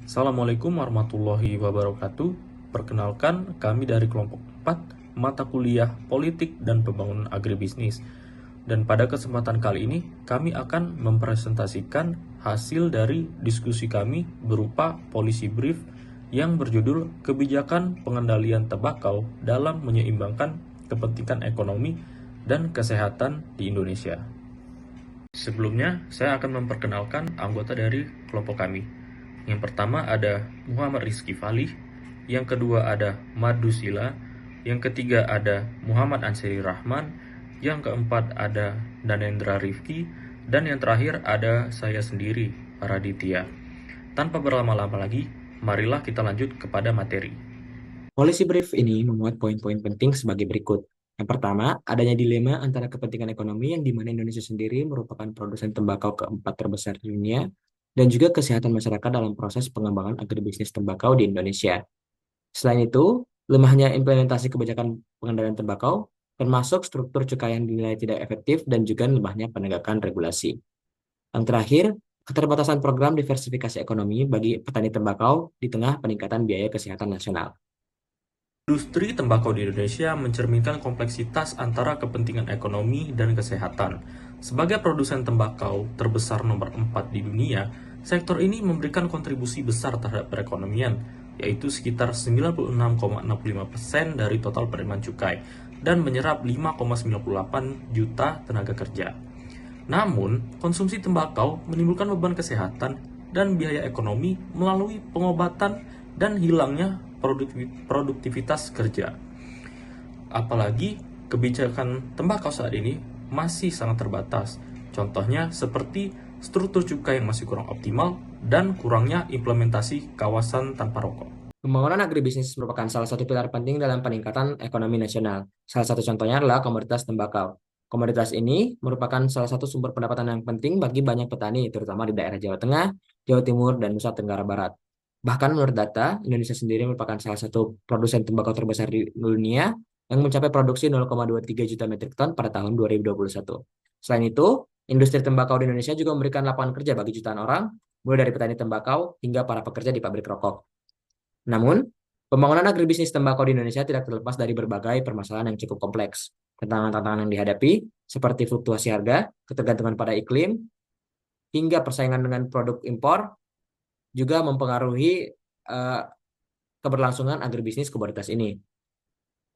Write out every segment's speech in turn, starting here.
Assalamualaikum warahmatullahi wabarakatuh. Perkenalkan, kami dari kelompok 4 mata kuliah Politik dan Pembangunan Agribisnis. Dan pada kesempatan kali ini, kami akan mempresentasikan hasil dari diskusi kami berupa policy brief yang berjudul Kebijakan Pengendalian Tembakau dalam Menyeimbangkan Kepentingan Ekonomi dan Kesehatan di Indonesia. Sebelumnya, saya akan memperkenalkan anggota dari kelompok kami. Yang pertama ada Muhammad Rizky Falih, yang kedua ada Madu Sila, yang ketiga ada Muhammad Anseri Rahman, yang keempat ada Danendra Rifki, dan yang terakhir ada saya sendiri, Raditya. Tanpa berlama-lama lagi, marilah kita lanjut kepada materi. Policy brief ini memuat poin-poin penting sebagai berikut. Yang pertama, adanya dilema antara kepentingan ekonomi yang di mana Indonesia sendiri merupakan produsen tembakau keempat terbesar di dunia dan juga kesehatan masyarakat dalam proses pengembangan agribisnis tembakau di Indonesia. Selain itu, lemahnya implementasi kebijakan pengendalian tembakau termasuk struktur cukai yang dinilai tidak efektif dan juga lemahnya penegakan regulasi. Yang terakhir, keterbatasan program diversifikasi ekonomi bagi petani tembakau di tengah peningkatan biaya kesehatan nasional. Industri tembakau di Indonesia mencerminkan kompleksitas antara kepentingan ekonomi dan kesehatan. Sebagai produsen tembakau terbesar nomor 4 di dunia, sektor ini memberikan kontribusi besar terhadap perekonomian, yaitu sekitar 96,65% dari total penerimaan cukai dan menyerap 5,98 juta tenaga kerja. Namun, konsumsi tembakau menimbulkan beban kesehatan dan biaya ekonomi melalui pengobatan dan hilangnya produktivitas kerja. Apalagi kebijakan tembakau saat ini masih sangat terbatas. Contohnya seperti struktur cukai yang masih kurang optimal dan kurangnya implementasi kawasan tanpa rokok. Pembangunan agribisnis merupakan salah satu pilar penting dalam peningkatan ekonomi nasional. Salah satu contohnya adalah komoditas tembakau. Komoditas ini merupakan salah satu sumber pendapatan yang penting bagi banyak petani, terutama di daerah Jawa Tengah, Jawa Timur, dan Nusa Tenggara Barat. Bahkan menurut data, Indonesia sendiri merupakan salah satu produsen tembakau terbesar di dunia yang mencapai produksi 0,23 juta metrik ton pada tahun 2021. Selain itu, industri tembakau di Indonesia juga memberikan lapangan kerja bagi jutaan orang, mulai dari petani tembakau hingga para pekerja di pabrik rokok. Namun, pembangunan agribisnis tembakau di Indonesia tidak terlepas dari berbagai permasalahan yang cukup kompleks. Tantangan-tantangan yang dihadapi, seperti fluktuasi harga, ketergantungan pada iklim, hingga persaingan dengan produk impor, juga mempengaruhi eh, keberlangsungan agribisnis komoditas ini.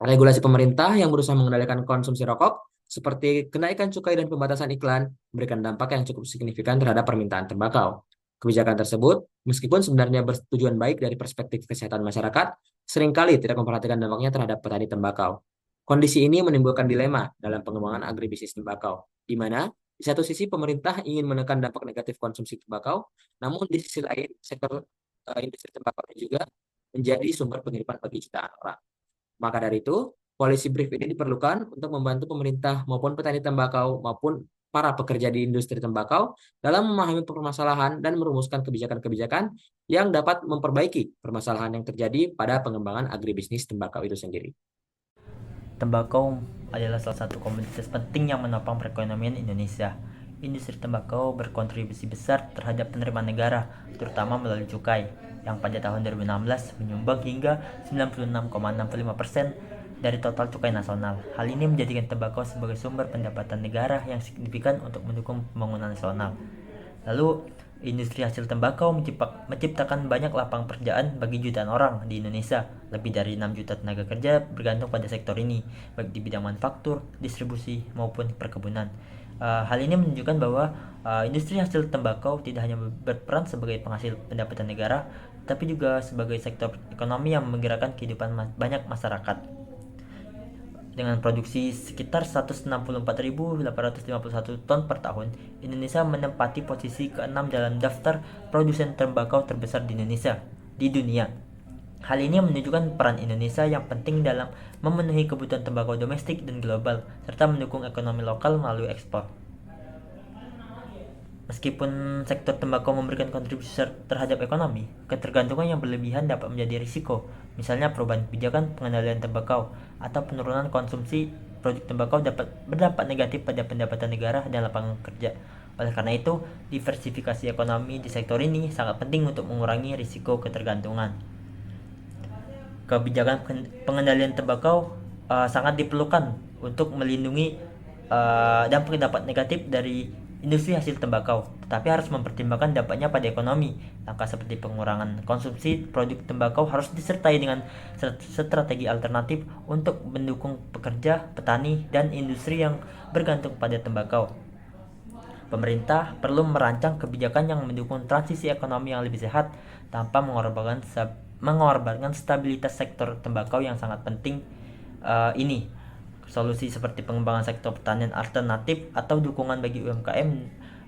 Regulasi pemerintah yang berusaha mengendalikan konsumsi rokok, seperti kenaikan cukai dan pembatasan iklan, memberikan dampak yang cukup signifikan terhadap permintaan tembakau. Kebijakan tersebut, meskipun sebenarnya bertujuan baik dari perspektif kesehatan masyarakat, seringkali tidak memperhatikan dampaknya terhadap petani tembakau. Kondisi ini menimbulkan dilema dalam pengembangan agribisnis tembakau, di mana di satu sisi pemerintah ingin menekan dampak negatif konsumsi tembakau, namun di sisi lain sektor industri tembakau juga menjadi sumber pengiriman bagi jutaan orang. Maka dari itu, policy brief ini diperlukan untuk membantu pemerintah maupun petani tembakau maupun para pekerja di industri tembakau dalam memahami permasalahan dan merumuskan kebijakan-kebijakan yang dapat memperbaiki permasalahan yang terjadi pada pengembangan agribisnis tembakau itu sendiri. Tembakau adalah salah satu komoditas penting yang menopang perekonomian Indonesia. Industri tembakau berkontribusi besar terhadap penerimaan negara, terutama melalui cukai, yang pada tahun 2016 menyumbang hingga 96,65% dari total cukai nasional. Hal ini menjadikan tembakau sebagai sumber pendapatan negara yang signifikan untuk mendukung pembangunan nasional. Lalu, industri hasil tembakau menciptakan banyak lapangan pekerjaan bagi jutaan orang di Indonesia. Lebih dari 6 juta tenaga kerja bergantung pada sektor ini, baik di bidang manufaktur, distribusi, maupun perkebunan. Hal ini menunjukkan bahwa industri hasil tembakau tidak hanya berperan sebagai penghasil pendapatan negara, tapi juga sebagai sektor ekonomi yang menggerakkan kehidupan banyak masyarakat. Dengan produksi sekitar 164.851 ton per tahun, Indonesia menempati posisi ke-6 dalam daftar produsen tembakau terbesar di dunia. Hal ini menunjukkan peran Indonesia yang penting dalam memenuhi kebutuhan tembakau domestik dan global, serta mendukung ekonomi lokal melalui ekspor. Meskipun sektor tembakau memberikan kontribusi terhadap ekonomi, ketergantungan yang berlebihan dapat menjadi risiko. Misalnya perubahan kebijakan pengendalian tembakau atau penurunan konsumsi produk tembakau dapat berdampak negatif pada pendapatan negara dan lapangan kerja. Oleh karena itu, diversifikasi ekonomi di sektor ini sangat penting untuk mengurangi risiko ketergantungan. Kebijakan pengendalian tembakau sangat diperlukan untuk melindungi dampak negatif dari industri hasil tembakau, tetapi harus mempertimbangkan dampaknya pada ekonomi. Langkah seperti pengurangan konsumsi produk tembakau harus disertai dengan strategi alternatif untuk mendukung pekerja, petani, dan industri yang bergantung pada tembakau. Pemerintah perlu merancang kebijakan yang mendukung transisi ekonomi yang lebih sehat tanpa mengorbankan stabilitas sektor tembakau yang sangat penting ini. Solusi seperti pengembangan sektor pertanian alternatif atau dukungan bagi UMKM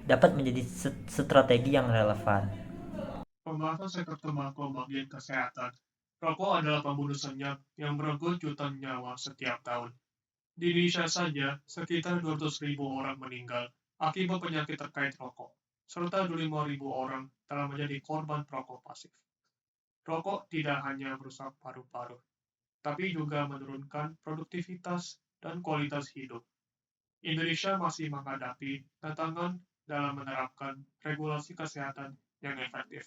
dapat menjadi strategi yang relevan. Pembahasan sektor tembakau bagian kesehatan. Rokok adalah pembunuh senyap yang merenggut jutaan nyawa setiap tahun. Di Indonesia saja, sekitar 200.000 orang meninggal akibat penyakit terkait rokok, serta 25.000 orang telah menjadi korban perokok pasif. Rokok tidak hanya merusak paru-paru, tapi juga menurunkan produktivitas dan kualitas hidup. Indonesia masih menghadapi tantangan dalam menerapkan regulasi kesehatan yang efektif,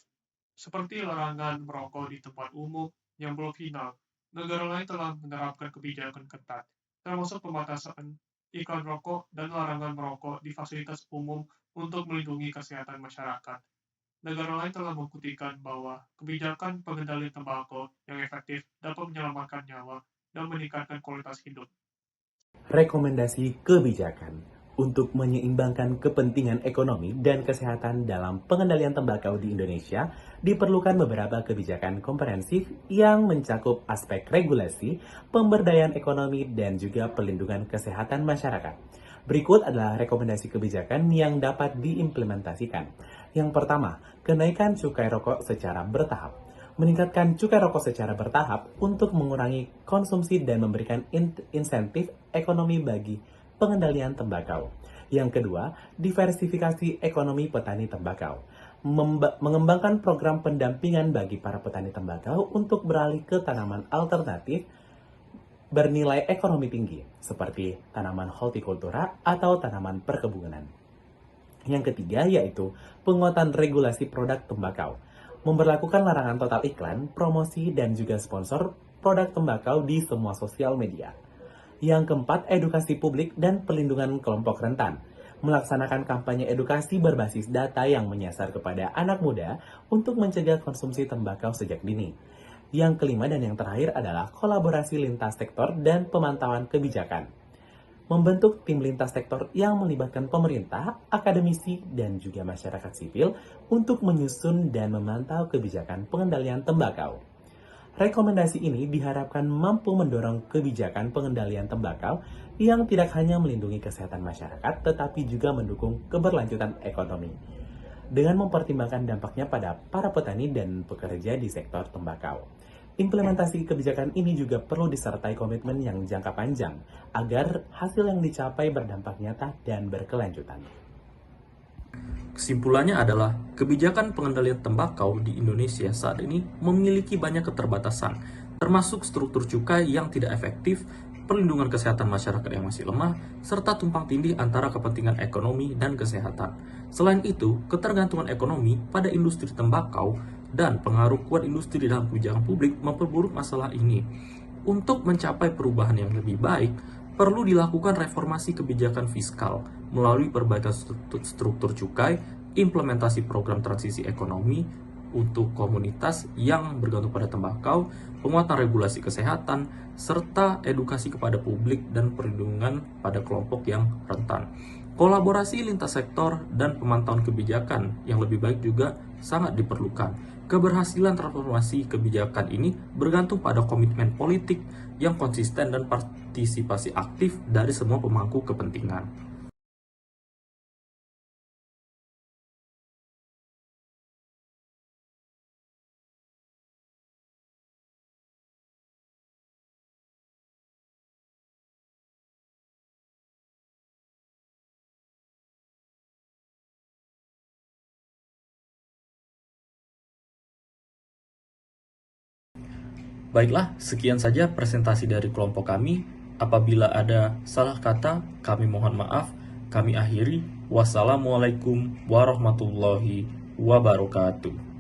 seperti larangan merokok di tempat umum yang belum final. Negara lain telah menerapkan kebijakan ketat, termasuk pembatasan iklan rokok dan larangan merokok di fasilitas umum untuk melindungi kesehatan masyarakat. Negara lain telah membuktikan bahwa kebijakan pengendalian tembakau yang efektif dapat menyelamatkan nyawa dan meningkatkan kualitas hidup. Rekomendasi kebijakan untuk menyeimbangkan kepentingan ekonomi dan kesehatan dalam pengendalian tembakau di Indonesia, diperlukan beberapa kebijakan komprehensif yang mencakup aspek regulasi, pemberdayaan ekonomi, dan juga perlindungan kesehatan masyarakat. Berikut adalah rekomendasi kebijakan yang dapat diimplementasikan. Yang pertama, kenaikan cukai rokok secara bertahap. Meningkatkan cukai rokok secara bertahap untuk mengurangi konsumsi dan memberikan insentif ekonomi bagi pengendalian tembakau. Yang kedua, diversifikasi ekonomi petani tembakau. Mengembangkan program pendampingan bagi para petani tembakau untuk beralih ke tanaman alternatif bernilai ekonomi tinggi, seperti tanaman hortikultura atau tanaman perkebunan. Yang ketiga, yaitu penguatan regulasi produk tembakau. Memberlakukan larangan total iklan, promosi, dan juga sponsor produk tembakau di semua sosial media. Yang keempat, edukasi publik dan perlindungan kelompok rentan. Melaksanakan kampanye edukasi berbasis data yang menyasar kepada anak muda untuk mencegah konsumsi tembakau sejak dini. Yang kelima dan yang terakhir adalah kolaborasi lintas sektor dan pemantauan kebijakan. Membentuk tim lintas sektor yang melibatkan pemerintah, akademisi, dan juga masyarakat sipil untuk menyusun dan memantau kebijakan pengendalian tembakau. Rekomendasi ini diharapkan mampu mendorong kebijakan pengendalian tembakau yang tidak hanya melindungi kesehatan masyarakat, tetapi juga mendukung keberlanjutan ekonomi, dengan mempertimbangkan dampaknya pada para petani dan pekerja di sektor tembakau. Implementasi kebijakan ini juga perlu disertai komitmen yang jangka panjang agar hasil yang dicapai berdampak nyata dan berkelanjutan. Kesimpulannya adalah, kebijakan pengendalian tembakau di Indonesia saat ini memiliki banyak keterbatasan, termasuk struktur cukai yang tidak efektif, perlindungan kesehatan masyarakat yang masih lemah, serta tumpang tindih antara kepentingan ekonomi dan kesehatan. Selain itu, ketergantungan ekonomi pada industri tembakau dan pengaruh kuat industri di dalam kebijakan publik memperburuk masalah ini. Untuk mencapai perubahan yang lebih baik, perlu dilakukan reformasi kebijakan fiskal melalui perbaikan struktur cukai, implementasi program transisi ekonomi untuk komunitas yang bergantung pada tembakau, penguatan regulasi kesehatan, serta edukasi kepada publik dan perlindungan pada kelompok yang rentan. Kolaborasi lintas sektor dan pemantauan kebijakan yang lebih baik juga sangat diperlukan. Keberhasilan transformasi kebijakan ini bergantung pada komitmen politik yang konsisten dan partisipasi aktif dari semua pemangku kepentingan. Baiklah, sekian saja presentasi dari kelompok kami. Apabila ada salah kata, kami mohon maaf. Kami akhiri. Wassalamualaikum warahmatullahi wabarakatuh.